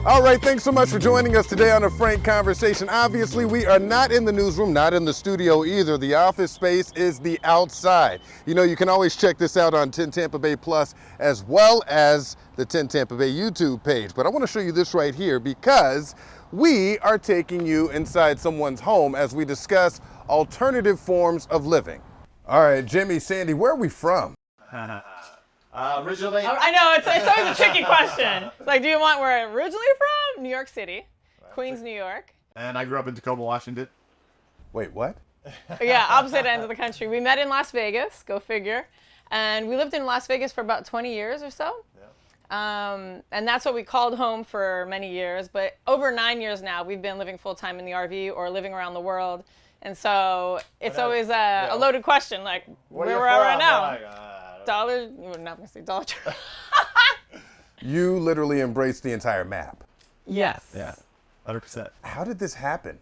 All right, thanks so much for joining us today on A Frank Conversation. Obviously, we are not in the newsroom, not in the studio either. The office space is the outside. You know, you can always check this out on 10 Tampa Bay Plus as well as the 10 Tampa Bay YouTube page. But I want to show you this right here because we are taking you inside someone's home as we discuss alternative forms of living. All right, Jimi, Sandi, where are we from? Originally, I know, it's always a tricky question. It's like, do you want where I'm originally from? New York City, Queens, New York. and I grew up in Tacoma, Washington. Wait, what? Yeah, opposite ends of the country. We met in Las Vegas, go figure. And we lived in Las Vegas for about 20 years or so. Yeah. And that's what we called home for many years. But over 9 years now, we've been living full time in the RV or living around the world. And so it's always a loaded question, like, where we're at right now. Dollar, you were not going to say Dollar Tree. You literally embraced the entire map. Yes. Yeah, 100%. How did this happen?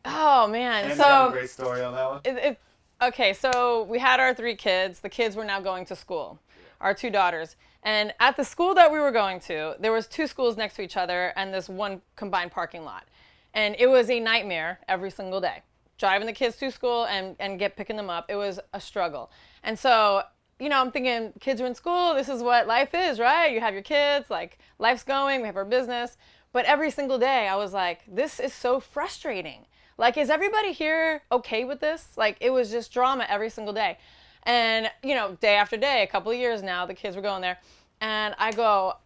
Oh, man. And so you got a great story on that one. Okay, so we had our 3 kids. The kids were now going to school, our 2 daughters. And at the school that we were going to, there was 2 schools next to each other and this one combined parking lot. And it was a nightmare every single day. Driving the kids to school and picking them up, it was a struggle. And so, you know, I'm thinking, kids are in school, this is what life is, right? You have your kids, like, life's going, we have our business. But every single day, I was like, this is so frustrating. Like, is everybody here okay with this? Like, it was just drama every single day. And, you know, day after day, a couple of years now, the kids were going there. And I go,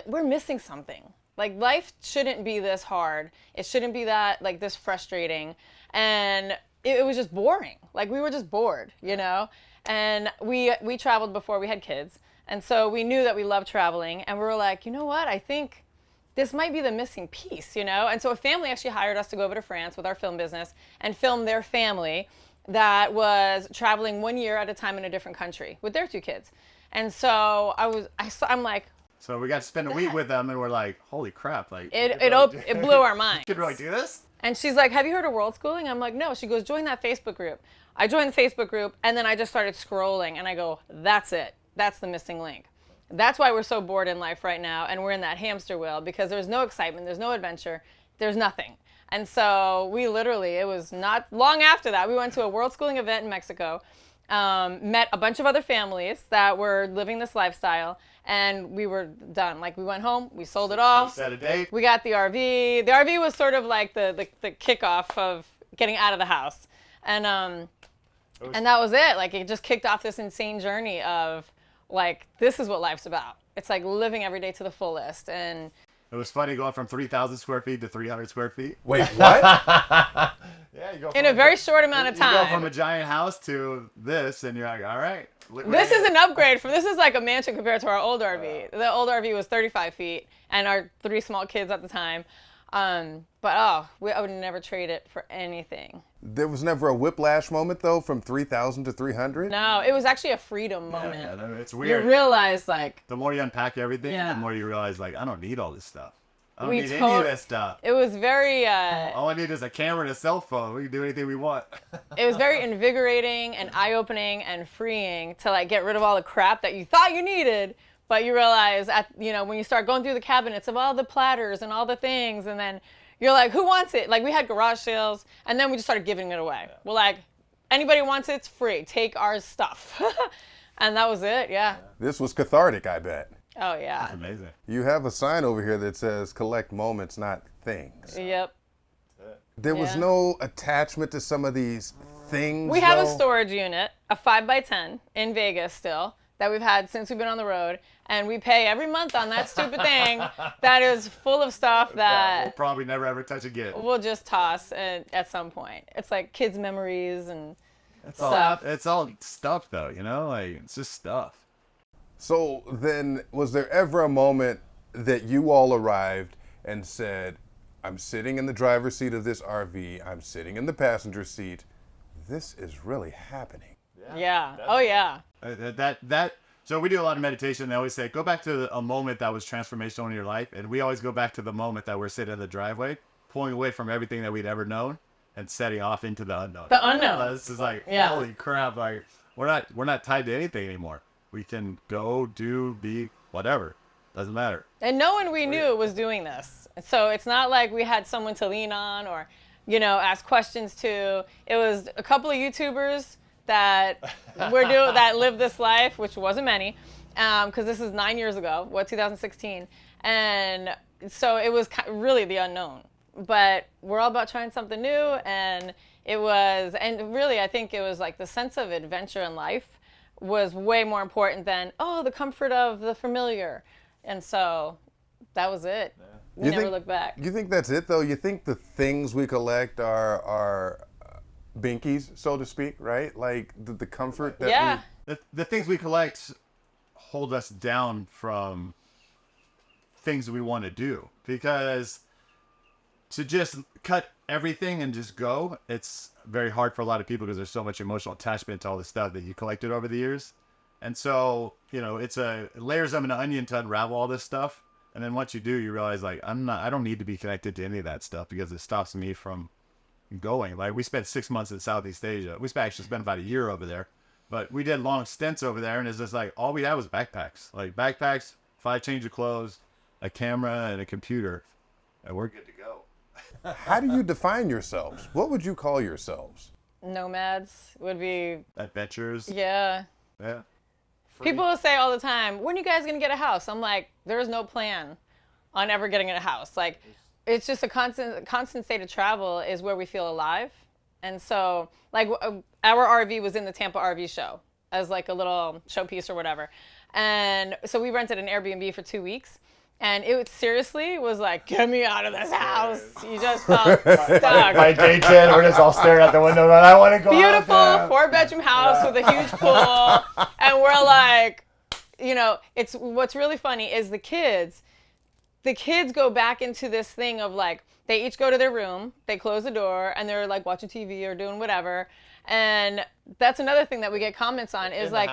we're missing something. Like, life shouldn't be this hard. It shouldn't be that, like, this frustrating. And it was just boring. Like, we were just bored, you know? And we traveled before we had kids. And so we knew that we loved traveling. And we were like, you know what? I think this might be the missing piece, you know? And so a family actually hired us to go over to France with our film business and film their family that was traveling 1 year at a time in a different country with their 2 kids. And so I'm like, So we got to spend a week with them, and we're like, holy crap. Like, it blew our minds. You could really do this? And she's like, have you heard of World Schooling? I'm like, no. She goes, join that Facebook group. I joined the Facebook group, and then I just started scrolling, and I go, that's it. That's the missing link. That's why we're so bored in life right now, and we're in that hamster wheel, because there's no excitement, there's no adventure, there's nothing. And so we literally, it was not long after that, we went to a World Schooling event in Mexico, met a bunch of other families that were living this lifestyle, and we were done. Like, we went home, we sold it all. Set a date. We got the RV. The RV was sort of like the kickoff of getting out of the house. And that was it. Like, it just kicked off this insane journey of, like, this is what life's about. It's like living every day to the fullest. And It was funny going from 3,000 square feet to 300 square feet. Wait, what? Yeah, you go in a very short amount of You go from time. a giant house to this, and you're like, all right. This is an upgrade from, this is like a mansion compared to our old RV. The old RV was 35 feet and our 3 small kids at the time. But I would never trade it for anything. There was never a whiplash moment, though, from 3,000 to 300? No, it was actually a freedom moment. Yeah, it's You weird. realize, like, The more you unpack everything, Yeah. the more you realize, like, I don't need all this stuff. I don't We need any of this stuff. it was very, All I need is a camera and a cell phone. We can do anything we want. it was very invigorating and eye-opening and freeing to, like, get rid of all the crap that you thought you needed, but you realize, when you start going through the cabinets of all the platters and all the things, and then you're like, who wants it? Like, we had garage sales, and then we just started giving it away. We're like, anybody wants it, it's free. Take our stuff. And that was it, yeah. This was cathartic, I bet. Oh, yeah. That's amazing. You have a sign over here that says collect moments, not things. Yep. There was Yeah. no attachment to some of these things. We have a though? storage unit, a 5x10 in Vegas still, that we've had since we've been on the road, and we pay every month on that stupid thing that is full of stuff We'll that probably never ever touch again. we'll just toss at some point. It's like kids' memories and It's stuff. It's all stuff, though, you know? Like, it's just stuff. So then, was there ever a moment that you all arrived and said, I'm sitting in the driver's seat of this RV, I'm sitting in the passenger seat, this is really happening? Yeah. Oh, yeah. So we do a lot of meditation. They always say, go back to a moment that was transformational in your life. And we always go back to the moment that we're sitting in the driveway, pulling away from everything that we'd ever known and setting off into the unknown. The unknown. This is like, Yeah. holy crap. Like, we're not tied to anything anymore. We can go, do, be, whatever. Doesn't matter. And no one we knew was doing this. So it's not like we had someone to lean on or, ask questions to. It was a couple of YouTubers that that live this life, which wasn't many, because this is 9 years ago, 2016. And so it was really the unknown. But we're all about trying something new, and really I think it was like the sense of adventure in life was way more important than, the comfort of the familiar. And so that was it. Yeah. We never looked back. You think that's it, though? You think the things we collect are binkies, so to speak, right? Like the comfort that the things we collect hold us down from things we want to do. Because to just cut everything and just go, it's very hard for a lot of people because there's so much emotional attachment to all the stuff that you collected over the years. And so, it layers them in an onion to unravel all this stuff. And then once you do, you realize, like, I don't need to be connected to any of that stuff because it stops me from going. Like, we spent 6 months in Southeast Asia. We actually spent about a year over there. But we did long stints over there, and it's just like, all we had was backpacks. Like, backpacks, 5 change of clothes, a camera, and a computer. And we're good to go. How do you define yourselves? What would you call yourselves? Nomads would be... Adventurers. Yeah. Yeah. People will say all the time, when are you guys going to get a house? I'm like, there is no plan on ever getting a house. Like, it's just a constant state of travel is where we feel alive. And so, like, our RV was in the Tampa RV show as like a little showpiece or whatever. And so we rented an Airbnb for 2 weeks. And it seriously was like, get me out of this house. You just felt stuck. My day 10, we're just all staring out the window going, I want to go Beautiful out there. 4-bedroom house with a huge pool. And we're like, it's what's really funny is the kids go back into this thing of like, they each go to their room, they close the door, and they're like watching TV or doing whatever. And that's another thing that we get comments on is like,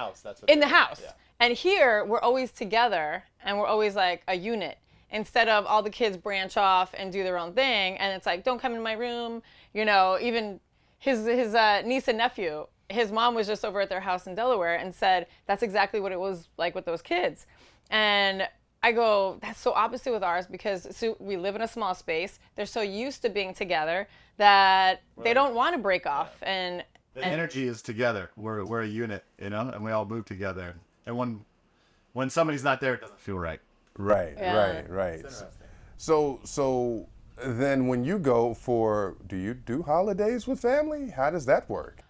in the house. Yeah. And here, we're always together, and we're always like a unit. Instead of all the kids branch off and do their own thing, and it's like, don't come in my room. Even his niece and nephew, his mom was just over at their house in Delaware and said, that's exactly what it was like with those kids. And I go, that's so opposite with ours because we live in a small space. They're so used to being together that they don't want to break off. And the energy is together. We're a unit, and we all move together. And when somebody's not there, it doesn't feel right. Right. So then when you go do you do holidays with family? How does that work?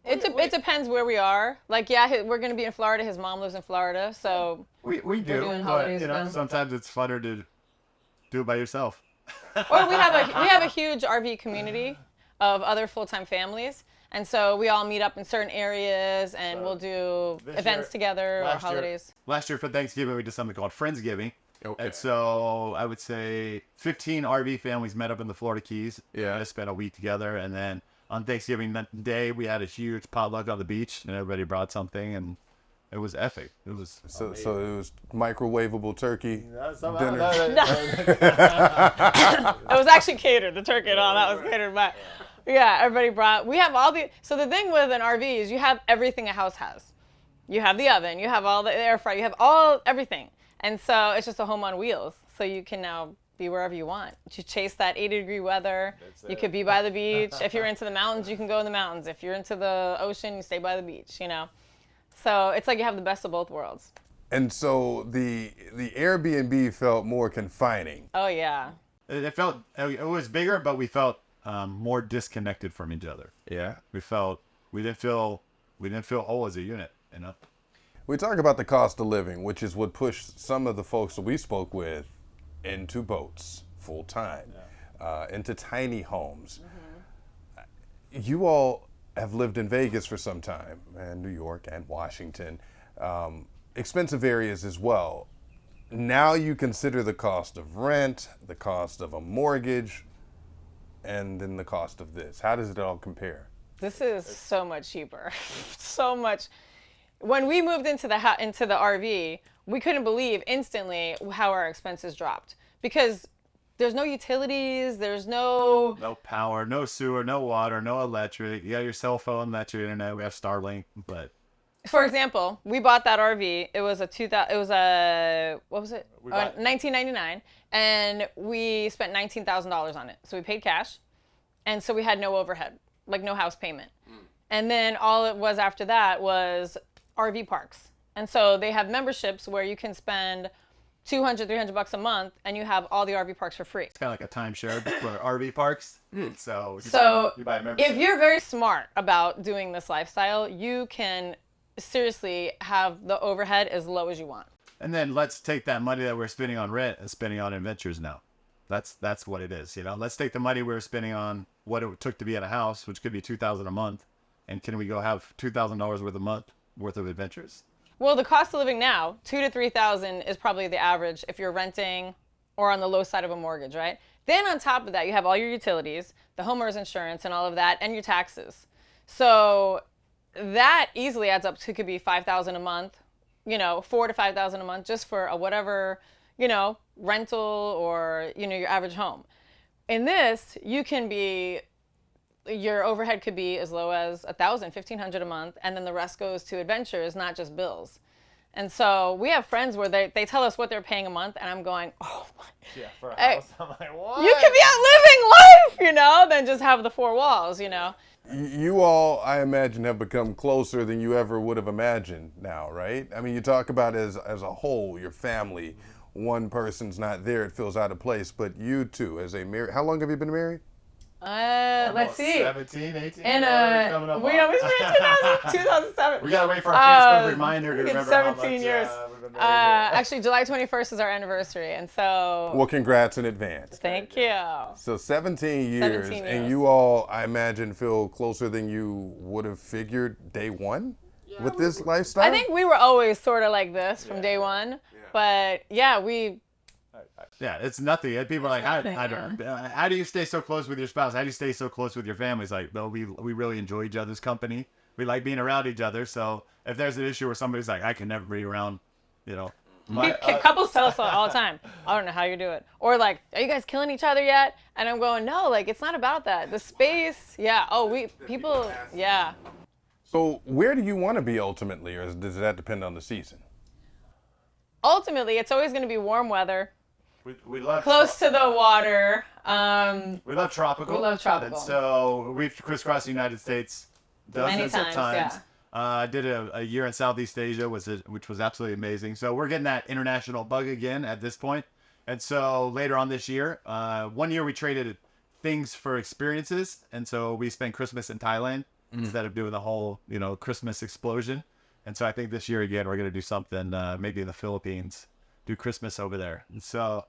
It depends where we are. Like, we're going to be in Florida. His mom lives in Florida, so we do. But sometimes it's funner to do it by yourself. Or we have a huge RV community of other full-time families. And so we all meet up in certain areas, and we'll do events together or holidays. Last year for Thanksgiving, we did something called Friendsgiving. Okay. And so I would say 15 RV families met up in the Florida Keys. Yeah. I spent a week together. And then on Thanksgiving Day, we had a huge potluck on the beach, and everybody brought something, and it was epic. It was so it was microwavable turkey dinner. It was actually catered. The turkey and all that was catered, but yeah, everybody brought. We have all the. So the thing with an RV is you have everything a house has. You have the oven, you have all the air fryer, you have everything, and so it's just a home on wheels. So you can now be wherever you want. You chase that 80-degree weather. You could be by the beach. If you're into the mountains, you can go in the mountains. If you're into the ocean, you stay by the beach. So it's like you have the best of both worlds. And so the Airbnb felt more confining. Oh yeah. It was bigger, but we felt more disconnected from each other. Yeah. We didn't feel whole as a unit, We talk about the cost of living, which is what pushed some of the folks that we spoke with into boats full time, into tiny homes. Mm-hmm. You all have lived in Vegas for some time, and New York and Washington, expensive areas as well. Now you consider the cost of rent, the cost of a mortgage, and then the cost of this. How does it all compare? This is so much cheaper, so much. When we moved into the RV, we couldn't believe instantly how our expenses dropped because there's no utilities, there's no power, no sewer, no water, no electric. You got your cell phone, that's your internet. We have Starlink, but For example, we bought that RV. It was what was it? 1999, and we spent $19,000 on it. So we paid cash, and so we had no overhead, like no house payment. And then all it was after that was RV parks. And so they have memberships where you can spend $200-300 a month, and you have all the RV parks for free. It's kind of like a timeshare for RV parks. So you buy a membership. If you're very smart about doing this lifestyle, you can seriously have the overhead as low as you want. And then let's take that money that we're spending on rent and spending on adventures now. That's what it is. Let's take the money we were spending on what it took to be in a house, which could be $2,000 a month, and can we go have $2,000 worth a month worth of adventures? Well, the cost of living now, $2,000 to $3,000 is probably the average if you're renting or on the low side of a mortgage, right? Then on top of that, you have all your utilities, the homeowner's insurance and all of that, and your taxes. So that easily adds up to, could be $5,000 a month, $4,000 to $5,000 a month just for a whatever, rental or, your average home. In this, your overhead could be as low as $1,000, $1,500 a month, and then the rest goes to adventures, not just bills. And so we have friends where they tell us what they're paying a month, and I'm going, oh my. Yeah, for a house. I'm like, what? You could be out living life, than just have the four walls, You all, I imagine, have become closer than you ever would have imagined now, right? I mean, you talk about as a whole, your family. One person's not there, it feels out of place. But you two, as a married, how long have you been married? Let's see. 17, 18. And we always married 2007. We gotta wait for our Facebook reminder to remember 17 how much, years. we've been married. Actually, July 21st is our anniversary, and so. Well, congrats in advance. Thank you. So 17 years, 17 and years. you all, I imagine, feel closer than you would have figured day one with this lifestyle? I think we were always sort of like this from day one, but Yeah, it's nothing. People are like, how do you stay so close with your spouse? How do you stay so close with your family? It's like, well, we really enjoy each other's company. We like being around each other. So if there's an issue where somebody's like, I can never be around, couples tell us all the time, I don't know how you do it. Or like, are you guys killing each other yet? And I'm going, no, like, it's not about that. The space, yeah. So where do you want to be ultimately, or does that depend on the season? Ultimately, it's always going to be warm weather. We love close to the water. We love tropical. We love tropical. And so we've crisscrossed the United States dozens of times. Yeah. I did a year in Southeast Asia, which was absolutely amazing. So we're getting that international bug again at this point. And so later on this year, 1 year we traded things for experiences. And so we spent Christmas in Thailand instead of doing the whole, Christmas explosion. And so I think this year again, we're going to do something maybe in the Philippines, do Christmas over there. And so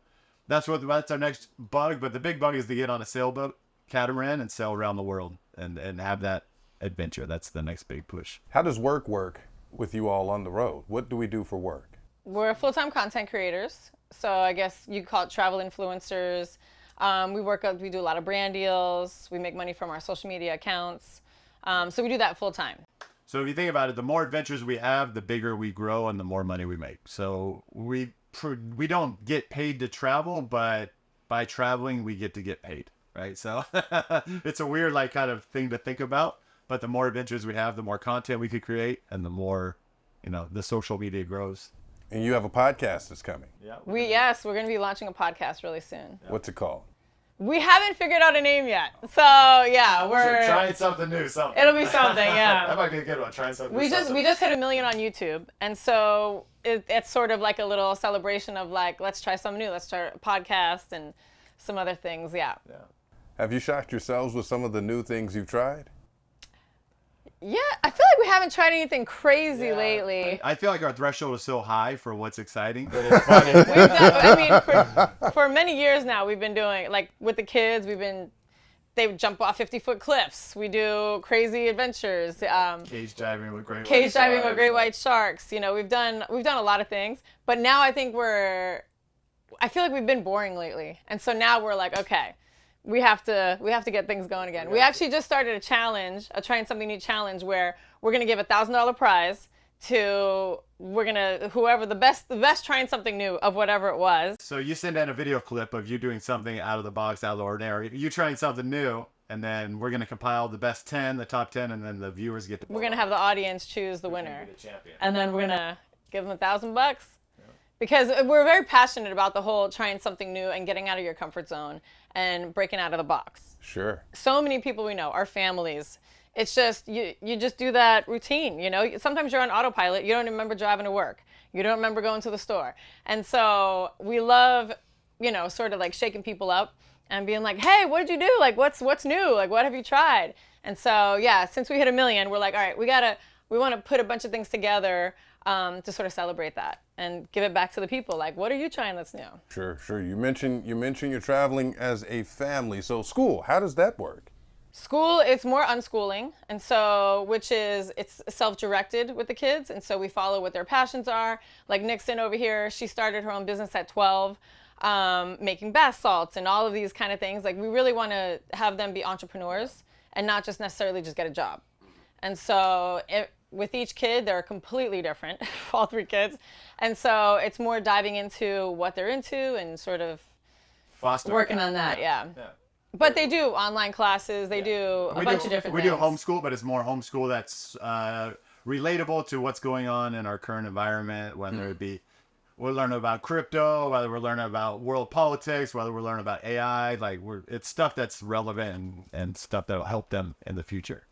that's our next bug. But the big bug is to get on a sailboat, catamaran, and sail around the world and have that adventure. That's the next big push. We work with you all on the road? What do we do for work? We're full-time content creators. So I guess you call it travel influencers. We do a lot of brand deals. We make money from our social media accounts. So we do that full-time. So if you think about it, the more adventures we have, the bigger we grow and the more money we make. So we don't get paid to travel, but by traveling, we get to get paid, right? So it's a weird kind of thing to think about. But the more adventures we have, the more content we could create, and the more, the social media grows. And you have a podcast that's coming. Yeah. We're going to be launching a podcast really soon. Yeah. What's it called? We haven't figured out a name yet. So yeah, we're trying something new. It'll be something, yeah. That might be a good one. Trying something new. We just hit 1 million on YouTube, and so it's sort of like a little celebration of let's try something new. Let's start a podcast and some other things. Yeah. Have you shocked yourselves with some of the new things you've tried? Yeah, I feel like we haven't tried anything crazy lately. I feel like our threshold is so high for what's exciting. For many years now, we've been doing, with the kids, they jump off 50-foot cliffs. We do crazy adventures. Cage diving with great white sharks. We've done a lot of things, but now I think I feel like we've been boring lately. And so now we're like, okay, we have to get things going again. We actually just started a challenge, a trying something new challenge, where we're gonna give $1,000 prize to whoever the best trying something new of whatever it was. So you send in a video clip of you doing something out of the box, out of the ordinary. You trying something new, and then we're gonna compile the best 10, the top 10, and then the viewers get to. We're gonna have the audience choose the winner, and then we're gonna give them $1,000 because we're very passionate about the whole trying something new and getting out of your comfort zone and breaking out of the box. Sure. So many people we know, our families. It's just you just do that routine, you know. Sometimes you're on autopilot. You don't remember driving to work. You don't remember going to the store. And so we love, you know, sort of like shaking people up and being like, hey, what did you do? Like, what's new? Like, what have you tried? And so, yeah, since we hit 1 million, we're like, all right, we want to put a bunch of things together to sort of celebrate that and give it back to the people. Like, what are you trying that's new? Sure. You mentioned you're traveling as a family. So school, how does that work? School, it's more unschooling, and so it's self-directed with the kids, and so we follow what their passions are. Like Nixon over here, she started her own business at 12, making bath salts and all of these kind of things. Like we really want to have them be entrepreneurs and not just necessarily just get a job. And so with each kid, they're completely different, all 3 kids, and so it's more diving into what they're into and sort of working on that. Yeah. But they do online classes. They do a bunch of different things. We do homeschool, but it's more homeschool that's relatable to what's going on in our current environment, whether it be we're learning about crypto, whether we're learning about world politics, whether we're learning about AI. Like it's stuff that's relevant and stuff that will help them in the future.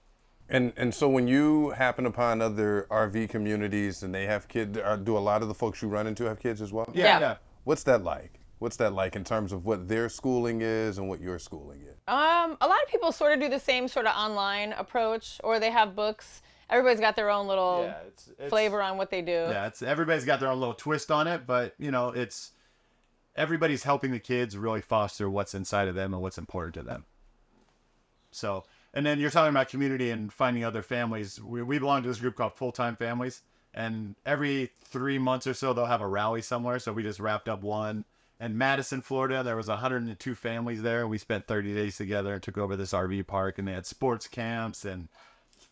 And so when you happen upon other RV communities and they have kids, do a lot of the folks you run into have kids as well? Yeah. What's that like? What's that like in terms of what their schooling is and what your schooling is? A lot of people sort of do the same sort of online approach, or they have books. Everybody's got their own little flavor on what they do. Yeah, everybody's got their own little twist on it, but you know, everybody's helping the kids really foster what's inside of them and what's important to them. So, and then you're talking about community and finding other families. We belong to this group called Full-Time Families, and every 3 months or so they'll have a rally somewhere. So we just wrapped up one. In Madison, Florida, there was 102 families there. We spent 30 days together and took over this RV park, and they had sports camps and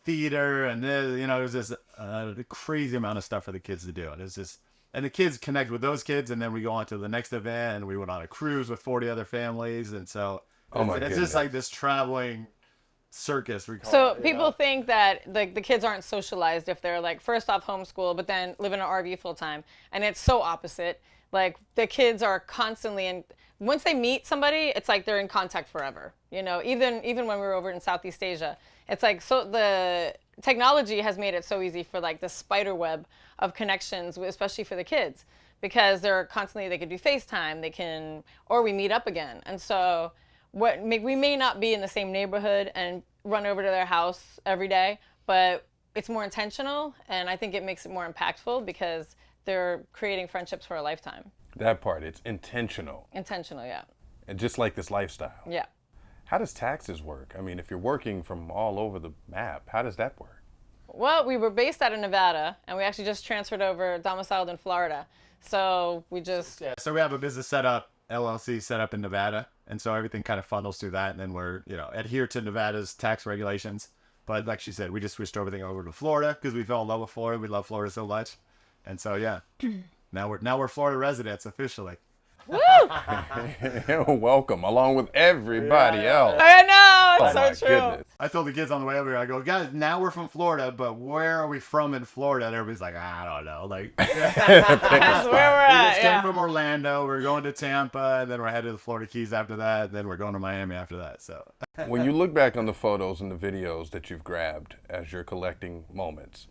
theater, and you know, it was just a crazy amount of stuff for the kids to do. And it's just, and the kids connect with those kids, and then we go on to the next event, and we went on a cruise with 40 other families, and so it's just like this traveling circus. So people think that the kids aren't socialized if they're like first off homeschool, but then live in an RV full time, and it's so opposite. Like the kids are constantly in. Once they meet somebody, it's like they're in contact forever. You know, even when we were over in Southeast Asia, it's like so the technology has made it so easy for like the spider web of connections, especially for the kids, because they're constantly they can do FaceTime, or we meet up again, and so we may not be in the same neighborhood and run over to their house every day, but it's more intentional, and I think it makes it more impactful because they're creating friendships for a lifetime. That part, it's intentional. Intentional, yeah. And just like this lifestyle. Yeah. How does taxes work? I mean, if you're working from all over the map, how does that work? Well, we were based out of Nevada, and we actually just transferred over, domiciled in Florida. So we just... Yeah, so we have a business set up, LLC set up in Nevada, and so everything kind of funnels through that, and then we're, adhere to Nevada's tax regulations. But like she said, we just switched everything over to Florida because we fell in love with Florida. We love Florida so much. And so, yeah, now we're Florida residents officially. Woo! Welcome, along with everybody else. I know, it's my so true. goodness. I told the kids on the way over here, I go, guys, now we're from Florida, but where are we from in Florida? And everybody's like, I don't know. Like, That's where we're we at. just Yeah. came from Orlando. We're going to Tampa, and then we're headed to the Florida Keys after that. And then we're going to Miami after that. So, When you look back on the photos and the videos that you've grabbed as you're collecting moments,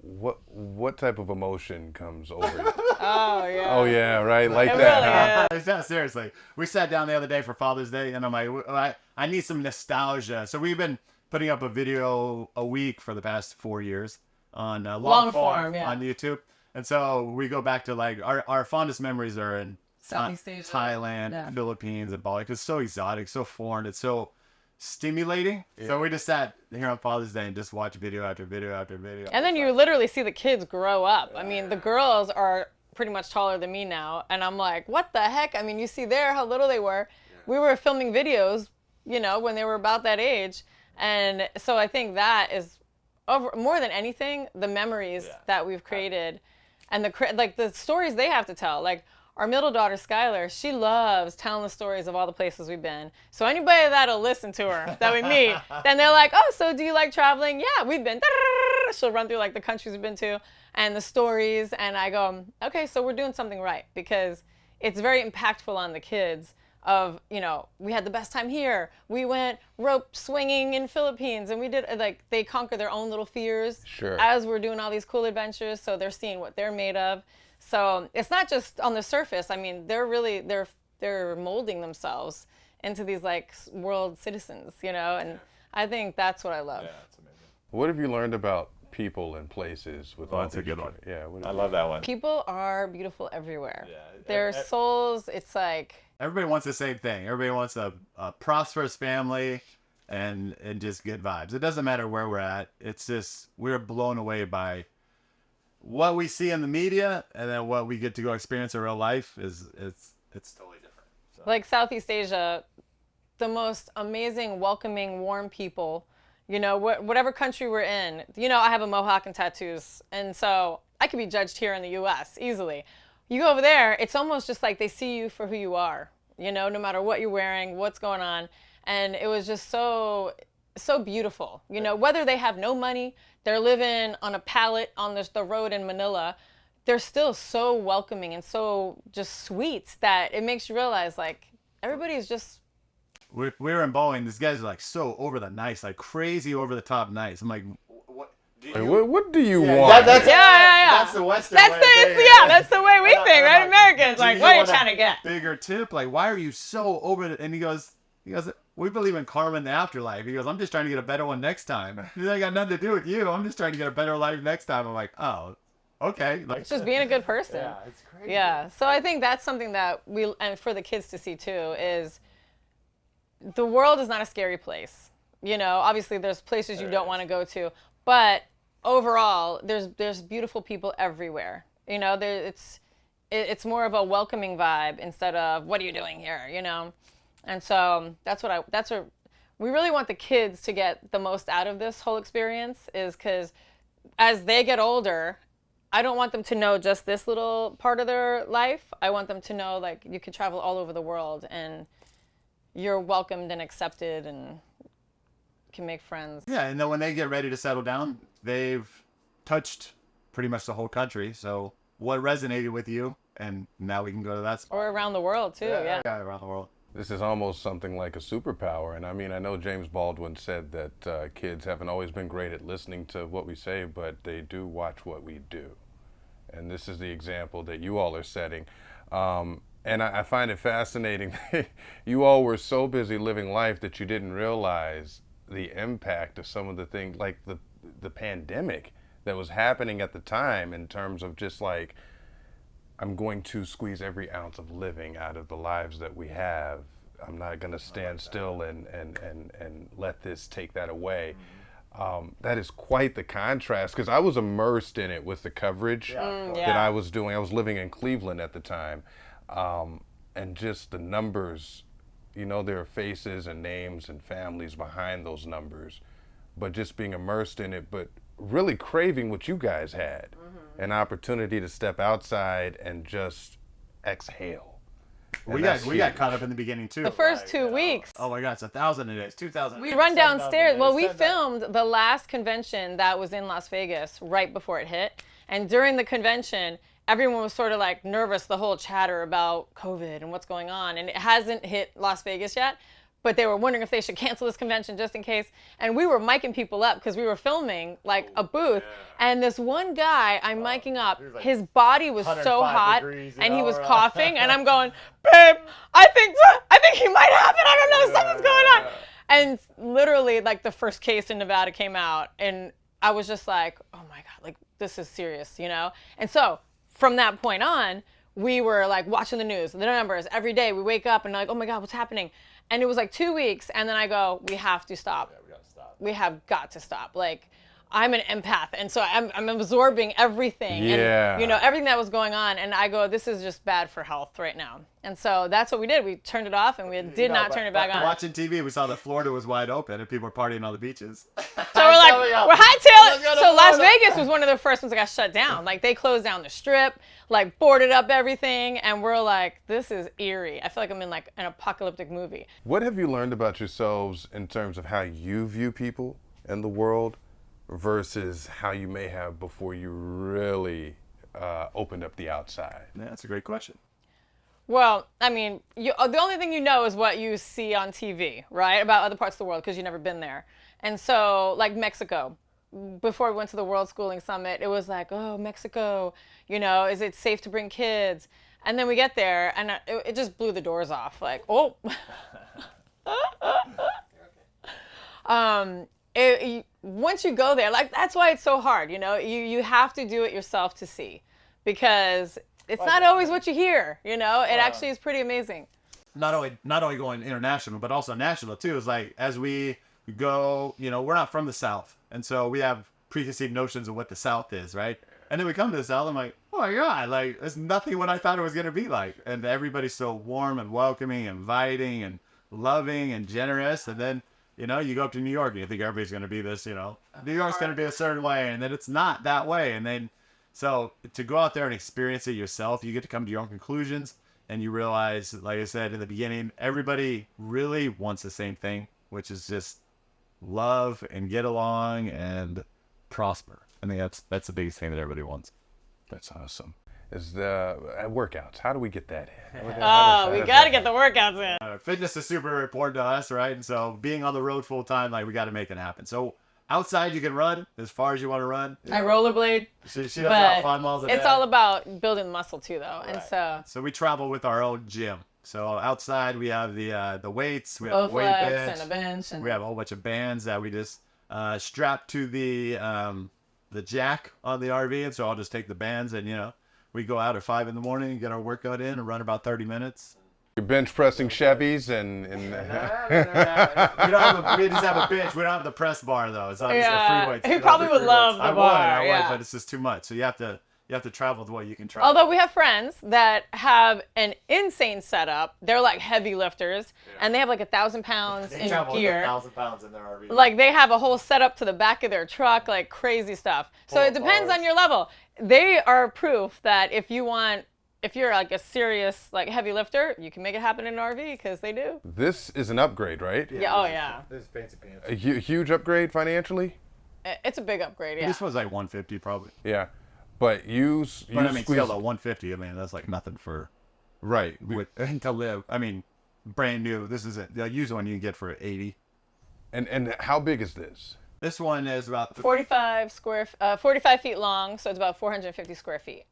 what type of emotion comes over you? Oh, yeah. Oh yeah, right, like It that. really is. No, seriously. We sat down the other day for Father's Day, and I'm like, I need some nostalgia. So we've been putting up a video a week for the past 4 years on long form yeah. on YouTube. And so we go back to like our fondest memories are in Southeast Asia. Thailand, Yeah. Philippines, and Bali. It's so exotic, so foreign. It's so stimulating. Yeah. So we just sat here on Father's Day and just watched video after video after video. And then you literally see the kids grow up. I mean, the girls are pretty much taller than me now. And I'm like, what the heck? I mean, you see there how little they were. Yeah. We were filming videos, when they were about that age. And so I think that is, more than anything, the memories that we've created and the stories they have to tell. Like, our middle daughter, Skylar, she loves telling the stories of all the places we've been. So anybody that'll listen to her, that we meet, then they're like, oh, so do you like traveling? Yeah, we've been. She'll run through like the countries we've been to and the stories. And I go, okay, so we're doing something right, because it's very impactful on the kids of, you know, we had the best time here. We went rope swinging in Philippines, and we did, like, they conquer their own little fears as we're doing all these cool adventures. So they're seeing what they're made of. So it's not just on the surface. I mean, they're really, they're molding themselves into these like world citizens, you know, and I think that's what I love. Yeah, it's amazing. What have you learned about people and places with all That's a these good one. Yeah, I love that one. People are beautiful everywhere. Yeah. Their souls, it's like, Everybody wants the same thing. Everybody wants a prosperous family and just good vibes. It doesn't matter where we're at. It's just we're blown away by what we see in the media, and then what we get to go experience in real life it's totally different. So. like Southeast Asia, the most amazing, welcoming, warm people. You know, whatever country we're in. You know, I have a mohawk and tattoos, and so I could be judged here in the U.S. easily. You go over there, it's almost just like they see you for who you are, you know, no matter what you're wearing, what's going on. And it was just so beautiful. You know, whether they have no money, they're living on a pallet on the road in Manila, they're still so welcoming and so just sweet that it makes you realize, like, everybody's just... We were in bowling. These guys are like so over the nice, like crazy over the top nice. I'm like, what do you... What do you want? That's That's the Western That's way the, of it's, thinking. yeah, that's the way we think, right? Americans, like, what are you want a trying to get? Bigger tip? Like, why are you so over it? And he goes, we believe in karma in the afterlife. He goes, I'm just trying to get a better one next time. It ain't got nothing to do with you. I'm just trying to get a better life next time. I'm like, oh, okay. Like, It's just being a good person. Yeah, it's crazy. Yeah. So I think that's something that and for the kids to see too, is the world is not a scary place. You know, obviously there's places you don't want to go to, but overall there's beautiful people everywhere. You know, it's more of a welcoming vibe instead of what are you doing here, you know? And so that's what we really want the kids to get the most out of this whole experience, is because as they get older, I don't want them to know just this little part of their life. I want them to know, like, you can travel all over the world and you're welcomed and accepted and can make friends. yeah, and then when they get ready to settle down, they've touched pretty much the whole country. So what resonated with you, and now we can go to that spot. Or around the world too, yeah. Yeah, around the world. This is almost something like a superpower. And I mean, I know James Baldwin said that kids haven't always been great at listening to what we say, but they do watch what we do. And this is the example that you all are setting. And I find it fascinating that you all were so busy living life that you didn't realize the impact of some of the things, like the pandemic that was happening at the time, in terms of just like, I'm going to squeeze every ounce of living out of the lives that we have. I'm not going to stand still and let this take that away. That is quite the contrast, because I was immersed in it with the coverage that I was doing. I was living in Cleveland at the time. And just the numbers, you know, there are faces and names and families behind those numbers, but just being immersed in it, but really craving what you guys had, an opportunity to step outside and just exhale. We got caught up in the beginning too. The first 2 weeks. Oh my God, it's 1,000 a day. It's 2,000. We run downstairs. Well, we filmed the last convention that was in Las Vegas right before it hit. And during the convention, everyone was sort of like nervous, the whole chatter about COVID and what's going on. And it hasn't hit Las Vegas yet, but they were wondering if they should cancel this convention just in case. And we were micing people up because we were filming like a booth. And this one guy I'm micing up, like his body was so 105 hot degrees, and he was right? coughing. And I'm going, babe, I think he might have it. I don't know, something's going on. And literally, like, the first case in Nevada came out, and I was just like, oh my God, like, this is serious, you know? And so from that point on, we were like watching the news, the numbers every day. We wake up and like, oh my God, what's happening? And it was like 2 weeks, and then I go, we have to stop. Yeah, we gotta stop. We have got to stop. Like, I'm an empath, and so I'm absorbing everything, Yeah. and you know everything that was going on, and I go, this is just bad for health right now, and so that's what we did. We turned it off, and we did not turn it back on. Watching TV, we saw that Florida was wide open and people were partying on the beaches. So we're like, we're hightailing. Let's go to So Las Florida. Vegas was one of the first ones that got shut down. Like they closed down the strip, like boarded up everything, and we're like, this is eerie. I feel like I'm in like an apocalyptic movie. What have you learned about yourselves in terms of how you view people and the world versus how you may have before you really opened up the outside? Yeah, that's a great question. Well, I mean, the only thing you know is what you see on TV, right? About other parts of the world because you've never been there. And so, like Mexico, before we went to the World Schooling Summit, it was like, oh, Mexico, you know, is it safe to bring kids? And then we get there, and it just blew the doors off. Like, oh. Once you go there, like that's why it's so hard. You know, you have to do it yourself to see, because it's not always what you hear. You know, it actually is pretty amazing. Not only going international, but also national too. Is like as we go, you know, we're not from the South, and so we have preconceived notions of what the South is, right? And then we come to the South, I'm like, oh my God, like it's nothing what I thought it was gonna be like. And everybody's so warm and welcoming, inviting, and loving and generous. And then, you know, you go up to New York and you think everybody's going to be this, you know, New York's going to be a certain way, and then it's not that way. And then, so to go out there and experience it yourself, you get to come to your own conclusions, and you realize, like I said in the beginning, everybody really wants the same thing, which is just love and get along and prosper. I think that's the biggest thing that everybody wants. That's awesome. Is the workouts? How do we get that in? We got to get the workouts in. Fitness is super important to us, right? And so being on the road full time, like we got to make it happen. So outside you can run as far as you want to run. I rollerblade. She does about 5 miles a day. It's all about building muscle too, though, and So we travel with our own gym. So outside we have the weights, we have a weight bench, and a bench, and we have a whole bunch of bands that we just strap to the jack on the RV, and so I'll just take the bands and, you know, we go out at 5 in the morning, get our workout in, and run about 30 minutes. You're bench pressing Chevys and we just have a bench. We don't have the press bar though. It's not just a free weights. He probably would love the bar. I would, but it's just too much. So you have to travel the way you can travel. Although we have friends that have an insane setup. They're like heavy lifters, and they have like 1,000 pounds in gear. 1,000 pounds in their RV. Like they have a whole setup to the back of their truck, like crazy stuff. So it depends on your level. They are proof that if you're like a serious like heavy lifter, you can make it happen in an RV, because they do. This is an upgrade, right? Yeah. Oh yeah. This is fancy pants. A huge upgrade financially? It's a big upgrade. Yeah. This was like 150 probably. Yeah. But you But I mean, squeeze... still at 150. I mean, that's like nothing for to live. I mean, brand new. This is the used one you can get for 80. And how big is this? This one is about 45 feet long, so it's about 450 square feet.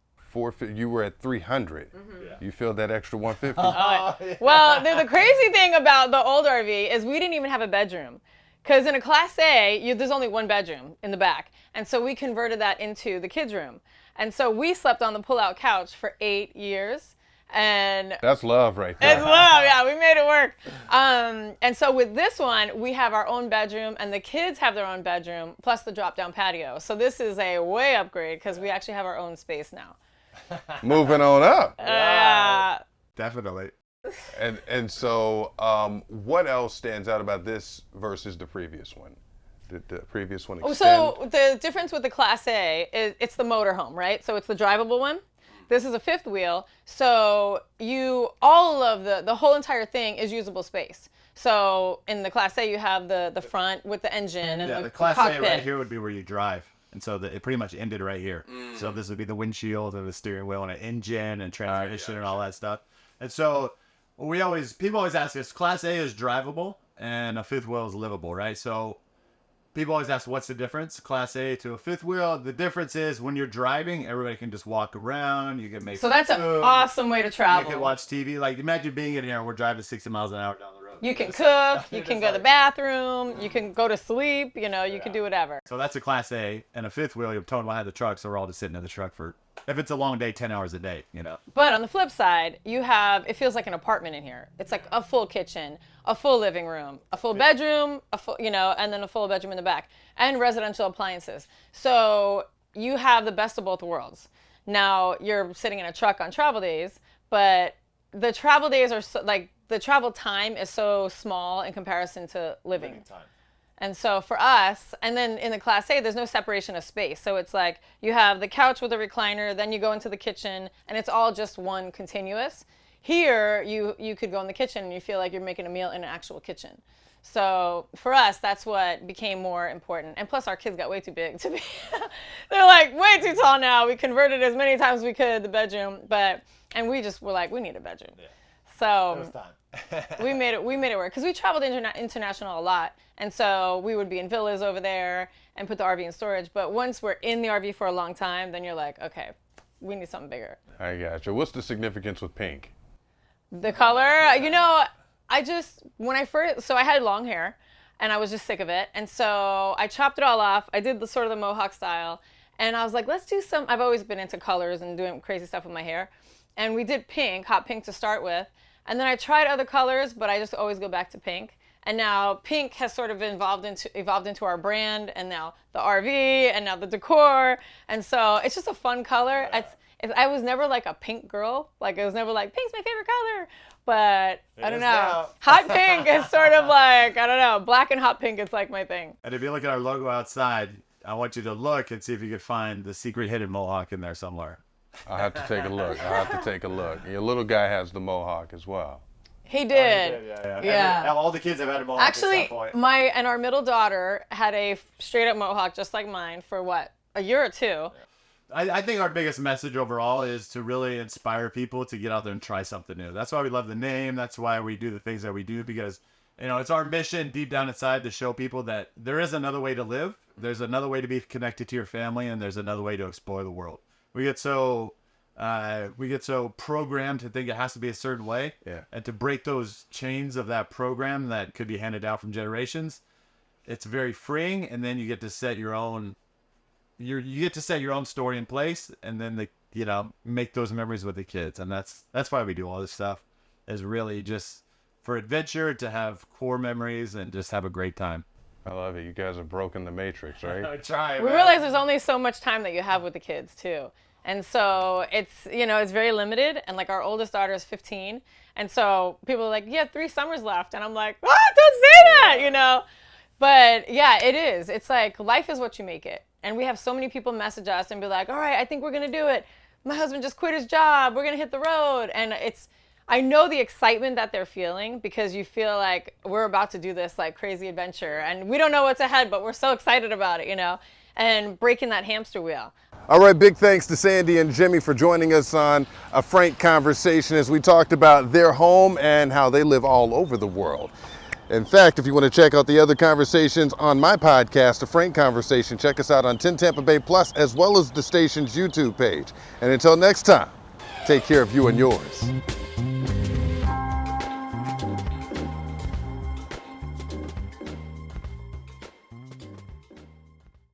You were at 300. Yeah. You filled that extra 150. Yeah. Well, the crazy thing about the old RV is we didn't even have a bedroom. Because in a Class A, there's only one bedroom in the back. And so we converted that into the kids' room. And so we slept on the pull-out couch for 8 years. And That's love right there. it's love, yeah, we made it work. And so with this one, we have our own bedroom, and the kids have their own bedroom, plus the drop-down patio. So this is a way upgrade, because we actually have our own space now. Moving on up. Definitely. And so what else stands out about this versus the previous one? Did the previous one extend? So the difference with the Class A is it's the motorhome, right? So it's the drivable one. This is a fifth wheel, so all of the whole entire thing is usable space. So in the Class A, you have the front with the engine and the Class cockpit. A right here would be where you drive, and so it pretty much ended right here. So this would be the windshield and the steering wheel and an engine and transmission and all that stuff. And so people always ask us, Class A is drivable and a fifth wheel is livable, right? So people always ask, what's the difference? Class A to a fifth wheel. The difference is when you're driving, everybody can just walk around. You can make So that's an awesome way to travel. You can watch TV. Like imagine being in here and we're driving 60 miles an hour down the road. You can cook, you can go to the bathroom, you can go to sleep, you know, you can do whatever. So that's a Class A, and a fifth wheel, you totally have the truck, so we're all just sitting in the truck for, if it's a long day, 10 hours a day, you know. But on the flip side, you have, it feels like an apartment in here. It's like a full kitchen, a full living room, a full bedroom, a full, you know, and then a full bedroom in the back, and residential appliances. So you have the best of both worlds. Now you're sitting in a truck on travel days, but the travel days are so, like, the travel time is so small in comparison to living time. And so for us, and then in the Class A, there's no separation of space. So it's like you have the couch with a recliner, then you go into the kitchen, and it's all just one continuous. Here, you could go in the kitchen and you feel like you're making a meal in an actual kitchen. So for us, that's what became more important. And plus, our kids got way too big to be. They're like way too tall now. We converted as many times as we could the bedroom, and we just were like, we need a bedroom. Yeah. So It was time. we made it work because we traveled international a lot, and so we would be in villas over there and put the RV in storage. But once we're in the RV for a long time, then you're like, okay, we need something bigger. I gotcha. What's the significance with pink? The color, you know, so I had long hair and I was just sick of it, and so I chopped it all off. I did the sort of the mohawk style, and I was like, let's do some. I've always been into colors and doing crazy stuff with my hair, and we did pink, hot pink to start with. And then I tried other colors, but I just always go back to pink. And now pink has sort of evolved into our brand, and now the RV, and now the decor. And so it's just a fun color. I was never like a pink girl. Like, it was never like, pink's my favorite color. But I don't know. Now. Hot pink is sort of like, I don't know, black and hot pink is like my thing. And if you look at our logo outside, I want you to look and see if you can find the secret hidden mohawk in there somewhere. I'll have to take a look. Your little guy has the mohawk as well. He did. Yeah. All the kids have had a mohawk Actually, at some point. our middle daughter had a straight up mohawk just like mine for what, a year or two. I think our biggest message overall is to really inspire people to get out there and try something new. That's why we love the name. That's why we do the things that we do, because, you know, it's our mission deep down inside to show people that there is another way to live. There's another way to be connected to your family, and there's another way to explore the world. We get so programmed to think it has to be a certain way, and to break those chains of that program that could be handed down from generations, it's very freeing. And then you get to set your own, you get to set your own story in place, and then make those memories with the kids. And that's why we do all this stuff, is really just for adventure, to have core memories and just have a great time. I love it. You guys have broken the matrix, right? I try. We realize there's only so much time that you have with the kids too. And so it's very limited. And like, our oldest daughter is 15. And so people are like, you have 3 summers left. And I'm like, what? Don't say that, you know? But yeah, it is. It's like, life is what you make it. And we have so many people message us and be like, all right, I think we're going to do it. My husband just quit his job. We're going to hit the road. And I know the excitement that they're feeling, because you feel like we're about to do this like crazy adventure, and we don't know what's ahead, but we're so excited about it, you know, and breaking that hamster wheel. All right, big thanks to Sandy and Jimmy for joining us on A Frank Conversation as we talked about their home and how they live all over the world. In fact, if you want to check out the other conversations on my podcast, A Frank Conversation, check us out on 10 Tampa Bay Plus, as well as the station's YouTube page. And until next time, take care of you and yours.